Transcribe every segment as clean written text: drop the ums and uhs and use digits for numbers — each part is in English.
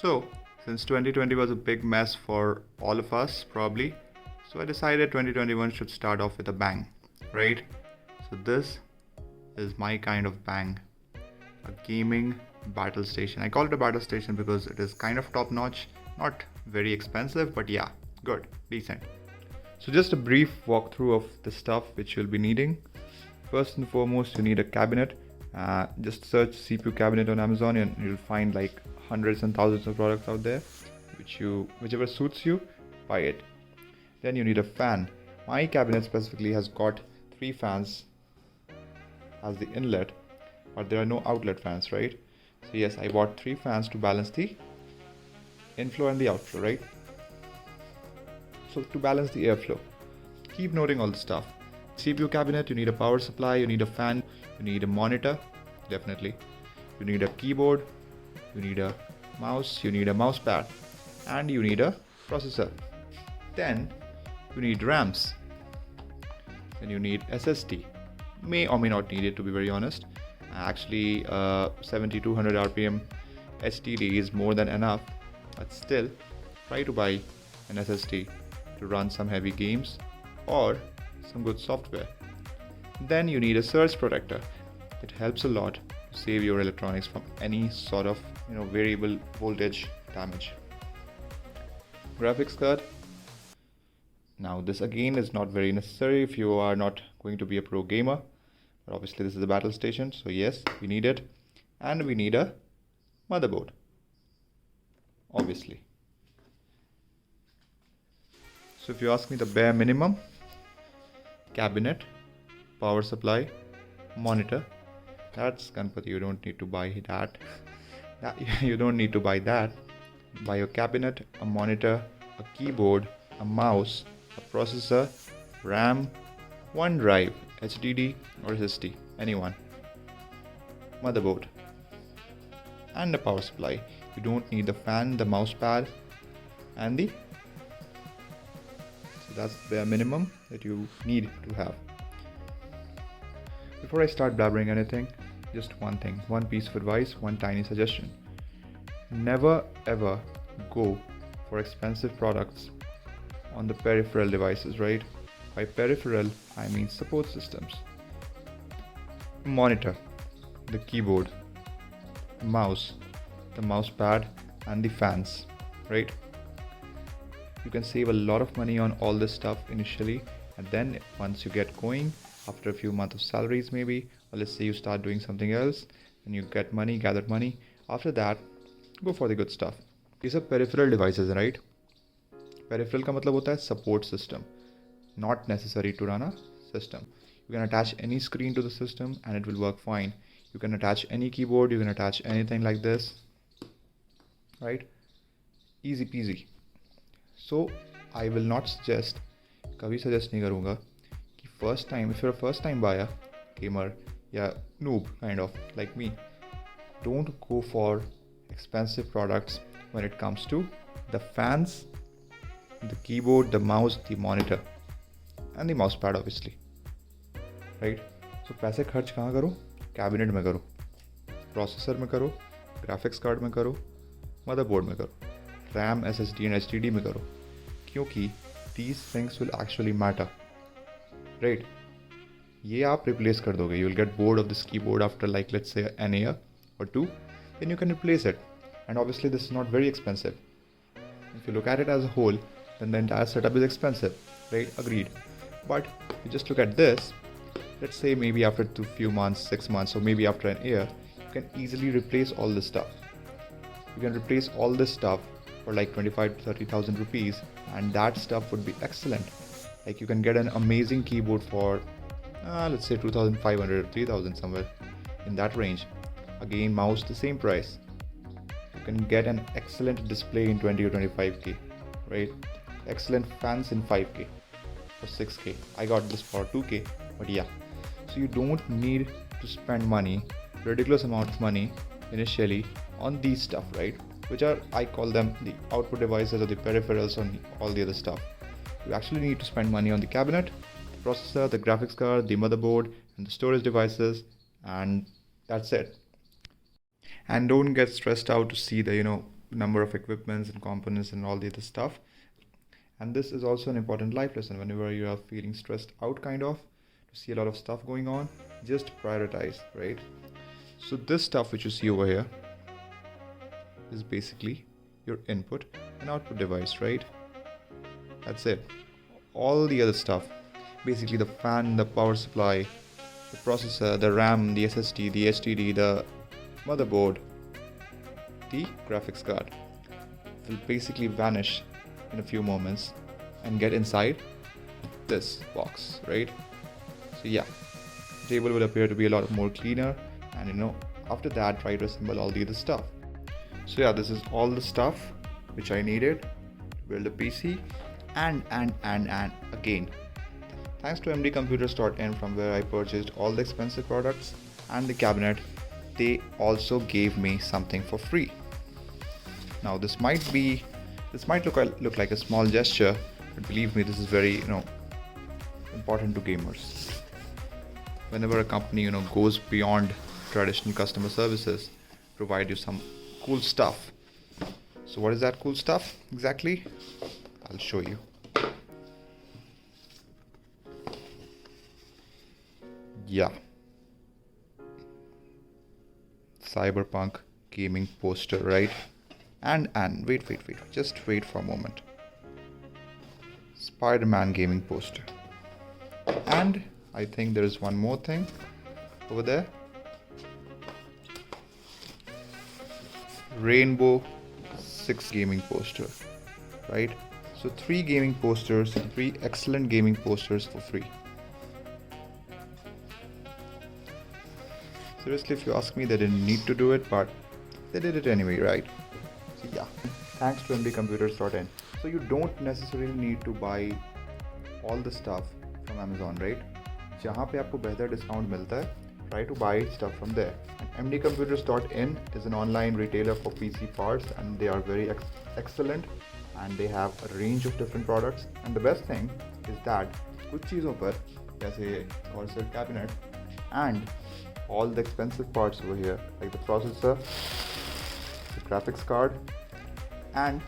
So, since 2020 was a big mess for all of us, probably, so I decided 2021 should start off with a bang, right? So, this is my kind of bang, a gaming battle station. I call it a battle station because it is kind of top notch, not very expensive, but yeah, good, decent. So, just a brief walkthrough of the stuff which you'll be needing. First and foremost, you need a cabinet. Just search CPU cabinet on Amazon and you'll find like hundreds and thousands of products out there, whichever suits you, buy it. Then you need a fan. My cabinet specifically has got 3 fans as the inlet, but there are no outlet fans, right? So yes, I bought 3 fans to balance the inflow and the outflow, right? So to balance the airflow, keep noting all the stuff. CPU cabinet, you need a power supply, you need a fan, you need a monitor, definitely. You need a keyboard, you need a mouse, you need a mouse pad, and you need a processor. Then you need RAMs. Then you need SSD. May or may not need it, to be very honest. Actually, 7200 RPM HDD is more than enough, but still, try to buy an SSD to run some heavy games or some good software. Then you need a surge protector. It helps a lot to save your electronics from any sort of variable voltage damage. Graphics card. Now this again is not very necessary if you are not going to be a pro gamer, but obviously this is a battle station, so yes, we need it. And we need a motherboard, obviously. So if you ask me the bare minimum, cabinet, power supply, monitor, that's Ganpati. You don't need to buy that. You don't need to buy that. Buy a cabinet, a monitor, a keyboard, a mouse, a processor, RAM, one drive, HDD or SSD, anyone, motherboard, and a power supply. You don't need the fan, the mouse pad, and the that's the bare minimum that you need to have. Before I start blabbering anything, just one thing, one piece of advice, one tiny suggestion. Never ever go for expensive products on the peripheral devices, right? By peripheral, I mean support systems. Monitor, the keyboard, mouse, the mouse pad, and the fans, right? You can save a lot of money on all this stuff initially, and then once you get going, after a few months of salaries maybe, or let's say you start doing something else and you get money, gather money, after that go for the good stuff. These are peripheral devices, right? Peripheral का मतलब होता है support system, not necessary to run a system. You can attach any screen to the system and it will work fine. You can attach any keyboard, you can attach anything like this, right? Easy peasy. So I will not suggest, कभी suggest नहीं करूँगा कि first time, if you're a first time buyer, gamer या noob kind of like me, don't go for expensive products when it comes to the fans, the keyboard, the mouse, the monitor and the mouse pad obviously, right? So पैसे खर्च कहाँ करो? Cabinet में करो, processor में करो, graphics card में करो, मदरबोर्ड में करो, RAM, SSD and HDD में करो, क्योंकि these things will actually matter, right? ये आप replace कर दोगे. You will get bored of this keyboard after like let's say an year or two, then you can replace it. And obviously this is not very expensive. If you look at it as a whole, then the entire setup is expensive, right? Agreed. But you just look at this, let's say maybe after a few months, 6 months, or maybe after an year, you can easily replace all this stuff. You can replace all this stuff for like 25 to 30,000 rupees, and that stuff would be excellent. Like you can get an amazing keyboard for let's say 2,500 or 3,000, somewhere in that range. Again, mouse the same price. You can get an excellent display in 20 or 25k, right? Excellent fans in 5k or 6k. I got this for 2k, but yeah. So you don't need to spend money, ridiculous amount of money initially on these stuff, right? Which are, I call them the output devices or the peripherals on all the other stuff. You actually need to spend money on the cabinet, the processor, the graphics card, the motherboard, and the storage devices, and that's it. And don't get stressed out to see the number of equipments and components and all the other stuff. And this is also an important life lesson whenever you are feeling stressed out, kind of, to see a lot of stuff going on. Just prioritize, right? So this stuff which you see over here is basically your input and output device, right? That's it. All the other stuff, basically the fan, the power supply, the processor, the RAM, the SSD, the HDD, the motherboard, the graphics card, will basically vanish in a few moments and get inside this box, right? So yeah, the table will appear to be a lot more cleaner, and after that try to assemble all the other stuff. So yeah, this is all the stuff which I needed to build a PC. And again, thanks to mdcomputers.in, from where I purchased all the expensive products and the cabinet, they also gave me something for free. Now this might look like a small gesture, but believe me, this is very important to gamers. Whenever a company goes beyond traditional customer services, provide you some cool stuff. So what is that cool stuff exactly? I'll show you. Yeah, Cyberpunk gaming poster, right? And wait, just wait for a moment. Spider-Man gaming poster. And I think there is one more thing over there. Rainbow Six gaming poster, right? So 3 gaming posters, 3 excellent gaming posters for free. Seriously, if you ask me, they didn't need to do it, but they did it anyway, right? So yeah, thanks to mdcomputers.in. So you don't necessarily need to buy all the stuff from Amazon, right? जहाँ पे आपको बेहतर discount मिलता है, try to buy stuff from there. And mdcomputers.in is an online retailer for PC parts, and they are very excellent, and they have a range of different products. And the best thing is that कुछ चीज़ों पर जैसे Corsair cabinet and all the expensive parts over here, like the processor, the graphics card, and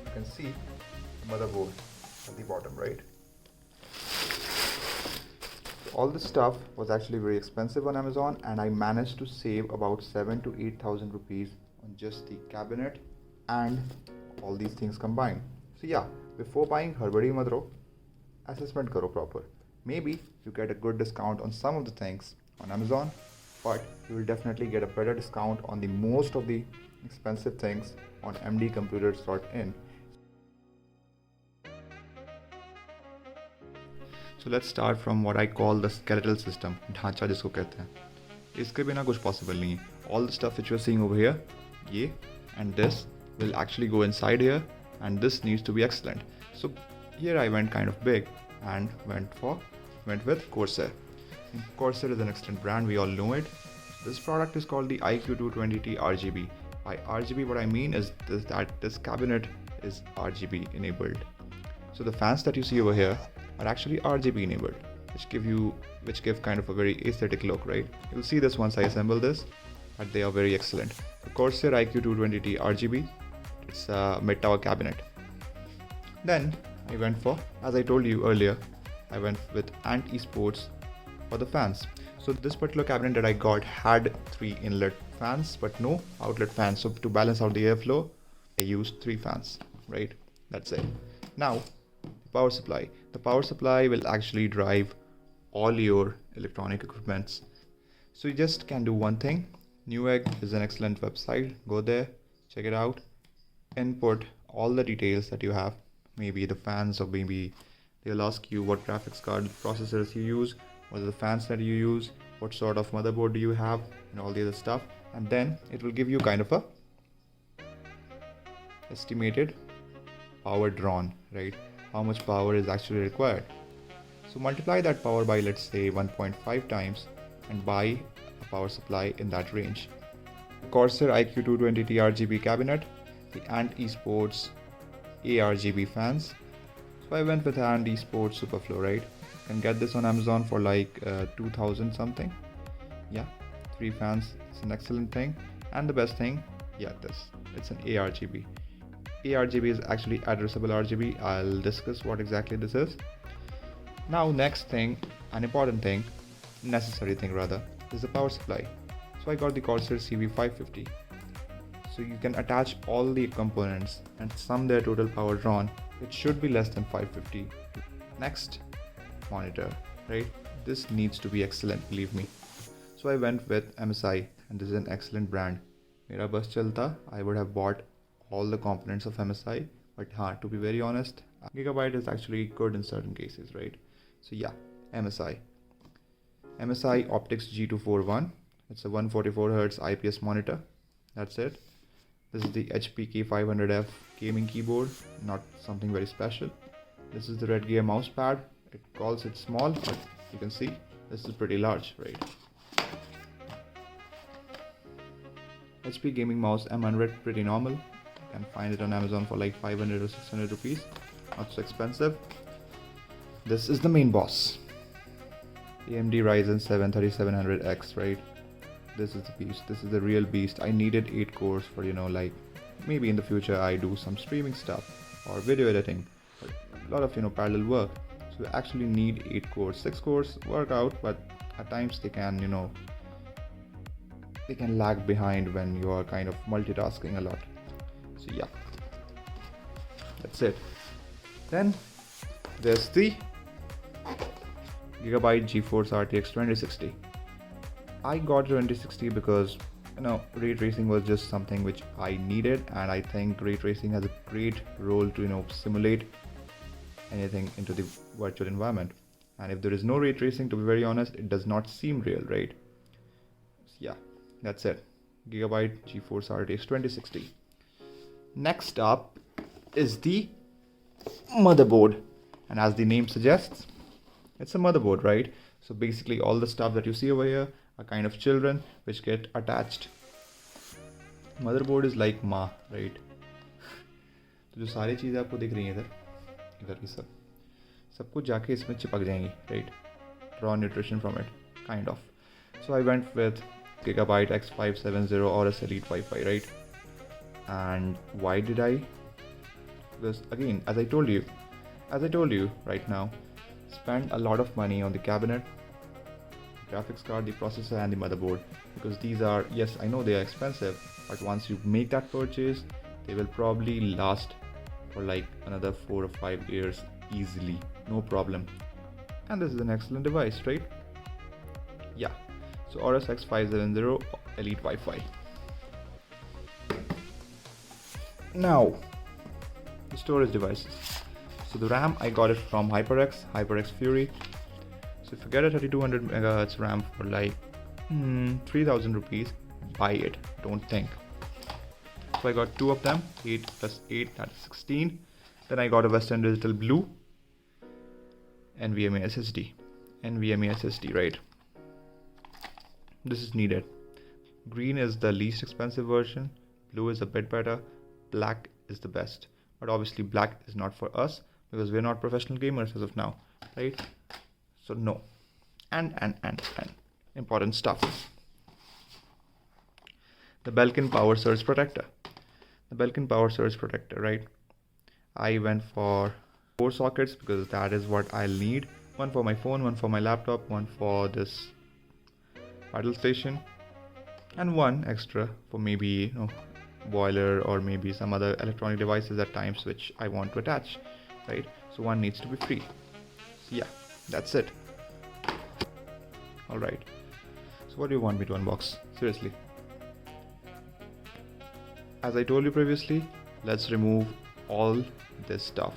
you can see the motherboard at the bottom, right? All this stuff was actually very expensive on Amazon, and I managed to save about 7,000 to 8,000 rupees on just the cabinet and all these things combined. So yeah, before buying Harbadi Madro, assessment karo proper. Maybe you get a good discount on some of the things on Amazon, but you will definitely get a better discount on the most of the expensive things on mdcomputers.in. So let's start from what I call the skeletal system, ढांचा जिसको कहते हैं. इसके बिना कुछ possible नहीं है. All the stuff which you are seeing over here, ये and this will actually go inside here, and this needs to be excellent. So here I went kind of big and went with Corsair. And Corsair is an excellent brand, we all know it. This product is called the IQ220T RGB. By RGB, what I mean is that this cabinet is RGB enabled. So the fans that you see over here are actually RGB enabled, which give kind of a very aesthetic look, right? You'll see this once I assemble this, but they are very excellent. The Corsair IQ220T RGB, it's a mid-tower cabinet. Then I went for, as I told you earlier, I went with Ant Esports for the fans. So this particular cabinet that I got had 3 inlet fans, but no outlet fans. So to balance out the airflow, I used 3 fans, right? That's it. Now, power supply. The power supply will actually drive all your electronic equipments. So you just can do one thing. Newegg is an excellent website. Go there, check it out, input all the details that you have, maybe the fans, or maybe they'll ask you what graphics card processors you use, what are the fans that you use, what sort of motherboard do you have, and all the other stuff. And then it will give you kind of a estimated power drawn, right? How much power is actually required. So multiply that power by, let's say, 1.5 times and buy a power supply in that range. Corsair IQ220T RGB cabinet, the Ant Esports ARGB fans. So I went with Ant Esports Superflow, right? You can get this on Amazon for like 2,000 something. Yeah, 3 fans, it's an excellent thing. And the best thing, yeah, this. It's an ARGB. ARGB is actually addressable RGB. I'll discuss what exactly this is. Now next thing, an important thing, necessary thing rather, is the power supply. So I got the Corsair CV550. So you can attach all the components and sum their total power drawn. It should be less than 550. Next, monitor, right? This needs to be excellent, believe me. So I went with MSI, and this is an excellent brand. Mera bus chalta, I would have bought all the components of MSI, but to be very honest, Gigabyte is actually good in certain cases, right? So yeah, MSI Optix G241. It's a 144Hz IPS monitor. That's it. This is the HP K500F gaming keyboard, not something very special. This is the Redgear mouse pad. It calls it small, but you can see this is pretty large, right? HP gaming mouse M100, pretty normal. You can find it on Amazon for like 500 or 600 rupees. Not so expensive. This is the main boss. AMD Ryzen 7 3700X, right? This is the beast. This is the real beast. I needed 8 cores for, like maybe in the future I do some streaming stuff or video editing, but a lot of parallel work. So you actually need 8 cores. 6 cores work out, but at times they can they can lag behind when you are kind of multitasking a lot. So yeah, that's it. Then there's the Gigabyte GeForce RTX 2060. I got 2060 because ray tracing was just something which I needed, and I think ray tracing has a great role to simulate anything into the virtual environment. And if there is no ray tracing, to be very honest, it does not seem real, right? So yeah, that's it. Gigabyte GeForce RTX 2060. Next up is the motherboard, and as the name suggests, it's a motherboard, right? So basically all the stuff that you see over here are kind of children which get attached. Motherboard is like माँ, right? तो जो सारी चीज़ें आपको दिख रही हैं इधर की सब कुछ जाके इसमें चिपक जाएंगी, right? Draw nutrition from it, kind of. So I went with Gigabyte X570 Aorus Elite Wi-Fi, right? And why did I? Because again, as I told you right now, spend a lot of money on the cabinet, graphics card, the processor, and the motherboard, because these are, yes, I know they are expensive, but once you make that purchase, they will probably last for like another 4 or 5 years easily, no problem. And this is an excellent device, right? Yeah, so Aorus X570 Elite Wi-Fi. Now, the storage devices. So the RAM, I got it from HyperX Fury. So if you get a 3200 MHz RAM for like 3000 rupees, buy it, don't think. So I got 2 of them, 8 plus 8, that is 16. Then I got a Western Digital Blue NVMe SSD, right? This is needed. Green is the least expensive version, blue is a bit better, black is the best. But obviously black is not for us because we're not professional gamers as of now, right? So no. And important stuff. The Belkin Power Surge Protector. Right? I went for 4 sockets because that is what I'll need. One for my phone, one for my laptop, one for this paddle station, and one extra for maybe boiler or maybe some other electronic devices at times which I want to attach, right? So one needs to be free. So yeah, that's it. Alright, so what do you want me to unbox? Seriously. As I told you previously, let's remove all this stuff.